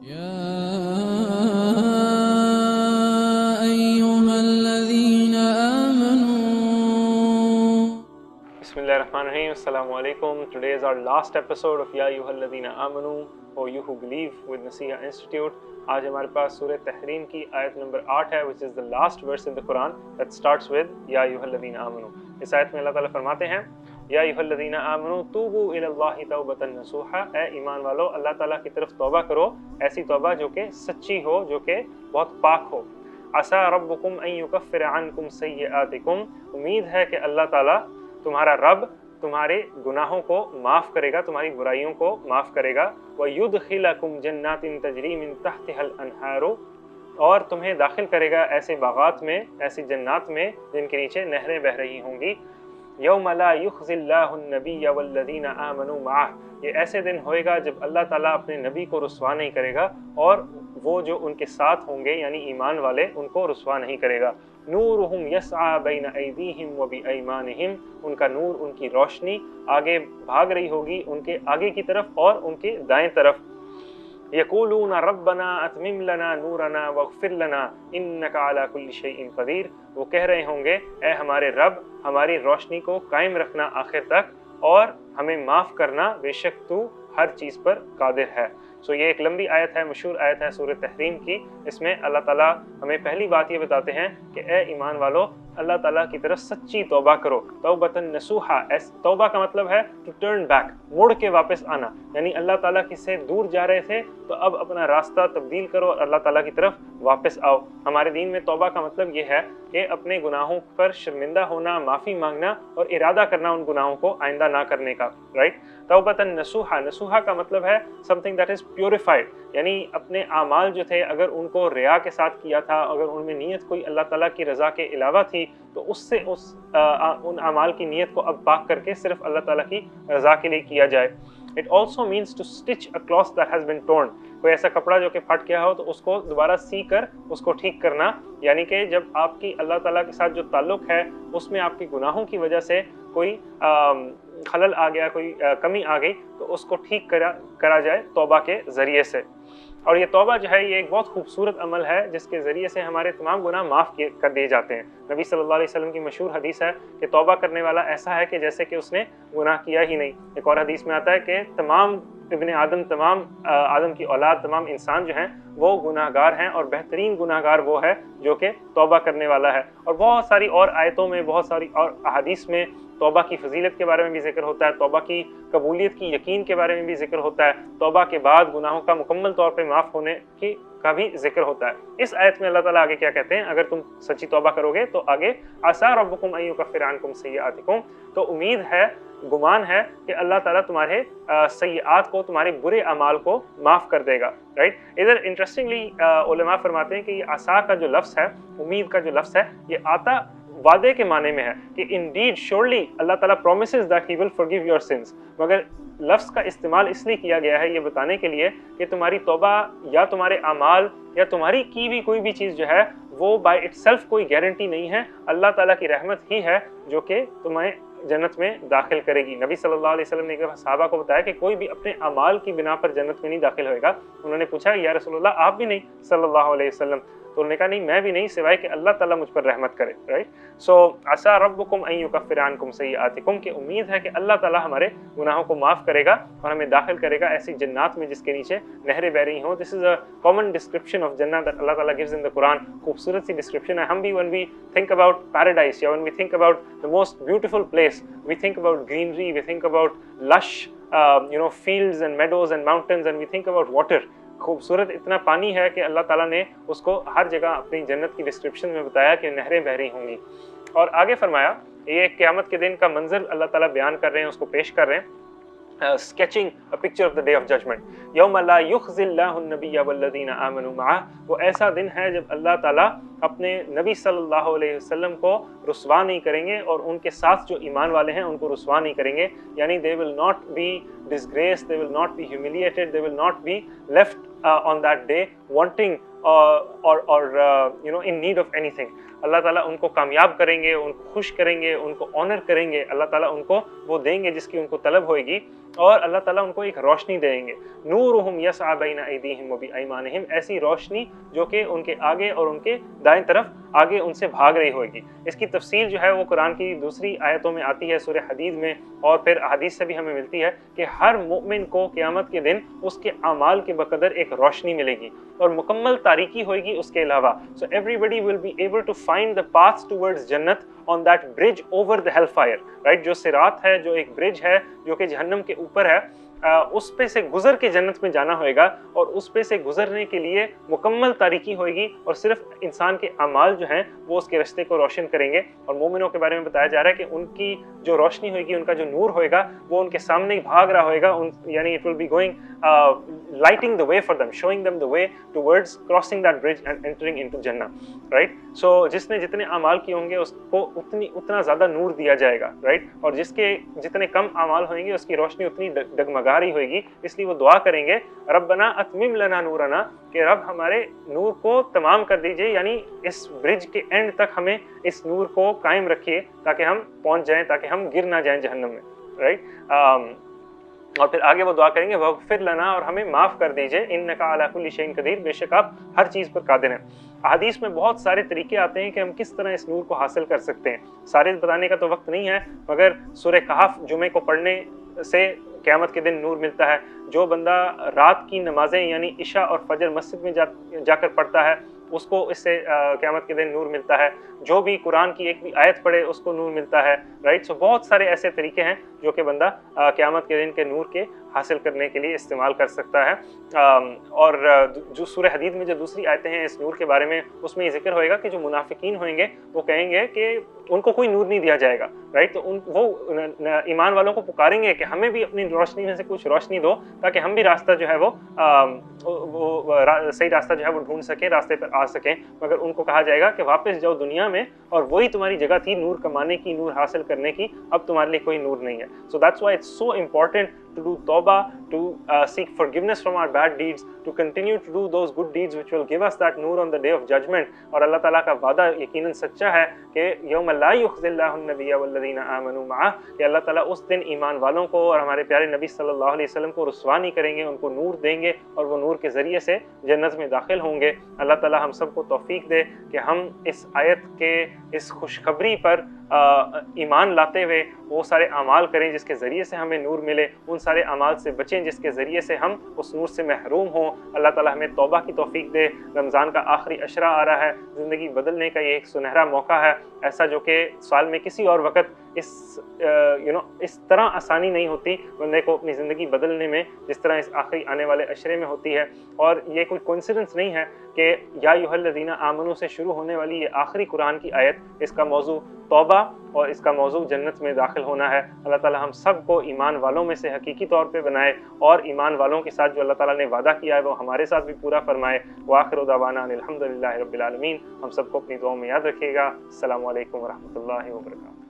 يا أيها الذين آمنوا Bismillahirrahmanirrahim. Assalamu alaikum. Today is our last episode of Ya Ayyuhalladhina Amanu, or You Who Believe, with Nasiha Institute. آج ہمارے پاس سورہ تحریم کی آیت نمبر 8 ہے, which is the last verse in the Quran that starts with Ya Ayyuhalladhina Amanu. اس آیت میں اللہ تعالیٰ فرماتے ہیں, یا ایھا الذین آمنوا توبوا الی اللہ توبۃ نصوحا, اے ایمان والو اللہ تعالیٰ کی طرف توبہ کرو, ایسی توبہ جو کہ سچی ہو, جو کہ بہت پاک ہو. عسیٰ ربکم ان یکفر عنکم سیئاتکم, امید ہے کہ اللہ تعالیٰ تمہارا رب تمہارے گناہوں کو معاف کرے گا, تمہاری برائیوں کو معاف کرے گا. وَيُدْخِلَكُمْ جَنَّاتٍ تَجْرِي مِن تَحْتِهَا الْأَنْهَارُ, اور تمہیں داخل کرے گا ایسے باغات میں, ایسی جنات میں جن کے نیچے نہریں بہہ رہی ہوں گی. یوم لا یخزی اللہ النبی والذین آمنوا معہ, یہ ایسے دن ہوئے گا جب اللہ تعالیٰ اپنے نبی کو رسوا نہیں کرے گا, اور وہ جو ان کے ساتھ ہوں گے یعنی ایمان والے ان کو رسوا نہیں کرے گا. نورہم یسعی بین ایدیہم وبایمانہم, ان کا نور, ان کی روشنی آگے بھاگ رہی ہوگی ان کے آگے کی طرف اور ان کے دائیں طرف. یقولون ربنا اتمم لنا نورنا واغفر لنا انک علی کل شیء قدیر, وہ کہہ رہے ہوں گے اے ہمارے رب ہماری روشنی کو قائم رکھنا آخر تک, اور ہمیں معاف کرنا, بے شک تو ہر چیز پر قادر ہے. سو یہ ایک لمبی آیت ہے, مشہور آیت ہے سورہ تحریم کی. اس میں اللہ تعالیٰ ہمیں پہلی بات یہ بتاتے ہیں کہ اے ایمان والو اللہ تعالیٰ کی طرف سچی توبہ کرو. توبۃ نصوحا, توبہ کا مطلب ہے ٹو ٹرن بیک, مڑ کے واپس آنا, یعنی اللہ تعالیٰ کی سے دور جا رہے تھے تو اب اپنا راستہ تبدیل کرو اور اللہ تعالیٰ کی طرف واپس آؤ. ہمارے دین میں توبہ کا مطلب یہ ہے کہ اپنے گناہوں پر شرمندہ ہونا, معافی مانگنا اور ارادہ کرنا ان گناہوں کو آئندہ نہ کرنے کا, رائٹ. توبۃ نصوحا, نصوحا کا مطلب ہے something that is purified, یعنی اپنے اعمال جو تھے اگر ان کو ریا کے ساتھ کیا تھا, اگر ان میں نیت کوئی اللہ تعالیٰ کی رضا کے علاوہ تھی تو اس سے ان اعمال کی نیت کو اب پاک کر کے صرف اللہ تعالیٰ کی رضا کے لیے کیا جائے. It also means to stitch a cloth that has been torn, کوئی ایسا کپڑا جو کہ پھٹ گیا ہو تو اس کو دوبارہ سی کر اس کو ٹھیک کرنا, یعنی کہ جب آپ کی اللہ تعالیٰ کے ساتھ جو تعلق ہے اس میں آپ کی گناہوں کی وجہ سے کوئی خلل آ گیا, کوئی کمی آ گئی, تو اس کو ٹھیک کرا جائے توبہ کے ذریعے سے. اور یہ توبہ جو ہے یہ ایک بہت خوبصورت عمل ہے جس کے ذریعے سے ہمارے تمام گناہ معاف کر دیے جاتے ہیں. نبی صلی اللہ علیہ وسلم کی مشہور حدیث ہے کہ توبہ کرنے والا ایسا ہے کہ جیسے کہ اس نے گناہ کیا ہی نہیں. ایک اور حدیث میں آتا ہے کہ تمام ابن آدم, تمام آدم کی اولاد, تمام انسان جو ہیں وہ گناہ گار ہیں, اور بہترین گناہ گار وہ ہے جو کہ توبہ کرنے والا ہے. اور بہت ساری اور آیتوں میں, بہت ساری اور احادیث میں توبہ کی فضیلت کے بارے میں بھی ذکر ہوتا ہے, توبہ کی قبولیت کی یقین کے بارے میں بھی ذکر ہوتا ہے, توبہ کے بعد گناہوں کا مکمل طور پہ معاف ہونے کا بھی ذکر ہوتا ہے. اس آیت میں اللہ تعالیٰ آگے کیا کہتے ہیں, اگر تم سچی توبہ کرو گے تو آگے عسیٰ ربکم ان یکفر عنکم سیئاتکم, تو امید ہے, گمان ہے کہ اللہ تعالیٰ تمہارے سیئات کو, تمہارے برے اعمال کو معاف کر دے گا, رائٹ. ادھر انٹرسٹنگلی علماء فرماتے ہیں کہ یہ عسیٰ کا جو لفظ ہے, امید کا جو لفظ ہے, یہ آتا وعدے کے معنی میں ہے کہ indeed surely اللہ تعالیٰ promises that he will forgive your sins, مگر لفظ کا استعمال اس لیے کیا گیا ہے یہ بتانے کے لیے کہ تمہاری توبہ یا تمہارے اعمال یا تمہاری کی بھی کوئی بھی چیز جو ہے وہ by itself کوئی گارنٹی نہیں ہے. اللہ تعالیٰ کی رحمت ہی ہے جو کہ تمہیں جنت میں داخل کرے گی. نبی صلی اللہ علیہ وسلم نے صحابہ کو بتایا کہ کوئی بھی اپنے اعمال کی بنا پر جنت میں نہیں داخل ہوئے گا. انہوں نے پوچھا یا رسول اللہ آپ بھی نہیں صلی اللہ علیہ وسلم, تو انہوں نے کہا نہیں میں بھی نہیں, سوائے کہ اللہ تعالیٰ مجھ پر رحمت کرے, رائٹ. سو عسیٰ ربکم ان یکفر عنکم سیئاتکم, کہ امید ہے کہ اللہ تعالیٰ ہمارے گناہوں کو معاف کرے گا اور ہمیں داخل کرے گا ایسی جنات میں جس کے نیچے نہریں بہ رہی ہوں. دس از اے کامن ڈسکرپشن آف جنہ دیٹ اللہ تعالیٰ gives in the Quran. خوبصورت سی ڈسکرپشن ہے. ہم بھی when we think about paradise یا when we think about the most beautiful place, we think about greenery, we think about lush fields and meadows and mountains, and we think about water. خوبصورت اتنا پانی ہے کہ اللہ تعالیٰ نے اس کو ہر جگہ اپنی جنت کی ڈسکرپشن میں بتایا کہ نہریں بہ رہی ہوں گی. اور آگے فرمایا یہ قیامت کے دن کا منظر اللہ تعالیٰ بیان کر رہے ہیں, اس کو پیش کر رہے ہیں, sketching a picture of the day of judgment. یوم لا یخزی اللہ النبی والذین آمنوا معہ, وہ ایسا دن ہے جب اللہ تعالیٰ اپنے نبی صلی اللہ علیہ وسلم کو رسوا نہیں کریں گے اور ان کے ساتھ جو ایمان والے ہیں ان کو رسوا نہیں کریں گے, یعنی they will not be disgraced, they will not be humiliated, they will not be left on that day wanting in need of anything. اللہ تعالیٰ ان کو کامیاب کریں گے, ان کو خوش کریں گے, ان کو آنر کریں گے, اللہ تعالیٰ ان کو وہ دیں گے جس کی ان کو طلب ہوئے گی, اور اللہ تعالیٰ ان کو ایک روشنی دیں گے. نورہم یسعی بین ایدیہم و بایمانہم, ایسی روشنی جو کہ ان کے آگے اور ان کے دائیں طرف آگے ان سے بھاگ رہی ہوئے گی. اس کی تفصیل جو ہے وہ قرآن کی دوسری آیتوں میں آتی ہے, سورہ حدید میں, اور پھر احادیث سے بھی ہمیں ملتی ہے کہ ہر مومن کو قیامت کے دن اس کے اعمال کے بقدر ایک روشنی ملے گی اور مکمل تاریکی ہوئے گی اس کے علاوہ. So everybody will be able to find the path towards جنت on that bridge over the hellfire, right? جو صراط ہے, جو ایک برج ہے جو کہ جہنم کے اوپر ہے, اس پہ سے گزر کے جنت میں جانا ہوئے گا, اور اس پہ سے گزرنے کے لیے مکمل تاریکی ہوئے گی, اور صرف انسان کے اعمال جو ہیں وہ اس کے راستے کو روشن کریں گے. اور مومنوں کے بارے میں بتایا جا رہا ہے کہ ان کی جو روشنی ہوئے گی, ان کا جو نور ہوئے گا, وہ ان کے سامنے ہی بھاگ رہا ہوئے گا, یعنی it will be going lighting the way for them, showing them the way towards crossing that bridge and entering into Jannah, right? So جس نے جتنے اعمال کیے ہوں گے اس کو اتنا زیادہ نور دیا جائے گا, right? اور جس کے جتنے کم اعمال ہوئیں گے اس کی روشنی اتنی ڈگمگا رہی ہوئے گی. اس لیے وہ دعا کریں گے, ربنا اتمم لنا نورنا, کہ رب ہمارے نور کو تمام کر دیجئے, یعنی اس برج کے اینڈ تک ہمیں اس نور کو قائم رکھیے تاکہ ہم پہنچ جائیں, تاکہ ہم گر نہ جائیں جہنم میں, رائٹ؟ اور پھر آگے وہ دعا کریں گے وغفر لنا, اور ہمیں معاف کر دیجئے, انک علی کل شیء قدیر, بے شک آپ ہر چیز پر قادر ہیں. احادیث میں بہت سارے طریقے آتے ہیں کہ ہم کس طرح اس نور کو حاصل کر سکتے ہیں. سارے بتانے کا تو وقت نہیں ہے, مگر سورہ کہف جمعے کو پڑھنے سے قیامت کے دن نور ملتا ہے. جو بندہ رات کی نمازیں یعنی عشاء اور فجر مسجد میں جا کر پڑھتا ہے, اس کو اس سے قیامت کے دن نور ملتا ہے. جو بھی قرآن کی ایک بھی آیت پڑھے اس کو نور ملتا ہے, رائٹ؟ سو بہت سارے ایسے طریقے ہیں جو کہ بندہ قیامت کے دن کے نور کے حاصل کرنے کے لیے استعمال کر سکتا ہے. اور جو سورہ حدید میں جو دوسری آیتیں ہیں اس نور کے بارے میں, اس میں یہ ذکر ہوئے گا کہ جو منافقین ہوئیں گے وہ کہیں گے کہ ان کو کوئی نور نہیں دیا جائے گا, رائٹ؟ تو وہ ایمان والوں کو پکاریں گے کہ ہمیں بھی اپنی روشنی میں سے کچھ روشنی دو تاکہ ہم بھی راستہ جو ہے وہ صحیح راستہ جو ہے وہ ڈھونڈ سکیں, راستے پر آ سکیں. مگر ان کو کہا جائے گا کہ واپس جاؤ دنیا میں, اور وہی تمہاری جگہ تھی نور کمانے کی, نور حاصل کرنے کی, اب تمہارے لیے کوئی نور نہیں ہے. So that's why it's so important to do tawbah, to seek forgiveness from our bad deeds, to continue to do those good deeds which will give us that noor on the day of judgment. اور اللہ تعالیٰ کا وعدہ یقیناً سچا ہے کہ یوم لا یخزی اللہ النبی والذین آمنوا معہ, کہ اللہ تعالیٰ اس دن ایمان والوں کو اور ہمارے پیارے نبی صلی اللہ علیہ وسلم کو رسوا نہیں کریں گے, ان کو نور دیں گے اور وہ نور کے ذریعے سے جنت میں داخل ہوں گے. اللہ تعالیٰ ہم سب کو توفیق دے کہ ہم اس آیت کے اس خوشخبری پر ایمان لاتے ہوئے وہ سارے اعمال کریں جس کے ذریعے سے ہمیں نور ملے, ان سارے اعمال سے بچیں جس کے ذریعے سے ہم اس نور سے محروم ہوں. اللہ تعالیٰ ہمیں توبہ کی توفیق دے. رمضان کا آخری عشرہ آ رہا ہے, زندگی بدلنے کا یہ ایک سنہرا موقع ہے, ایسا جو کہ سال میں کسی اور وقت اس طرح آسانی نہیں ہوتی بندے کو اپنی زندگی بدلنے میں جس طرح اس آخری آنے والے عشرے میں ہوتی ہے. اور یہ کوئی کوئنسیڈنس نہیں ہے کہ یا ایھا الذین آمنوا سے شروع ہونے والی یہ آخری قرآن کی آیت, اس کا موضوع توبہ اور اس کا موضوع جنت میں داخل ہونا ہے. اللہ تعالیٰ ہم سب کو ایمان والوں میں سے حقیقی طور پہ بنائے, اور ایمان والوں کے ساتھ جو اللہ تعالیٰ نے وعدہ کیا ہے وہ ہمارے ساتھ بھی پورا فرمائے. وآخر دعوانا الحمدللہ رب العالمین. ہم سب کو اپنی دعاؤں میں یاد رکھیے گا. السلام علیکم ورحمۃ اللہ وبرکاتہ.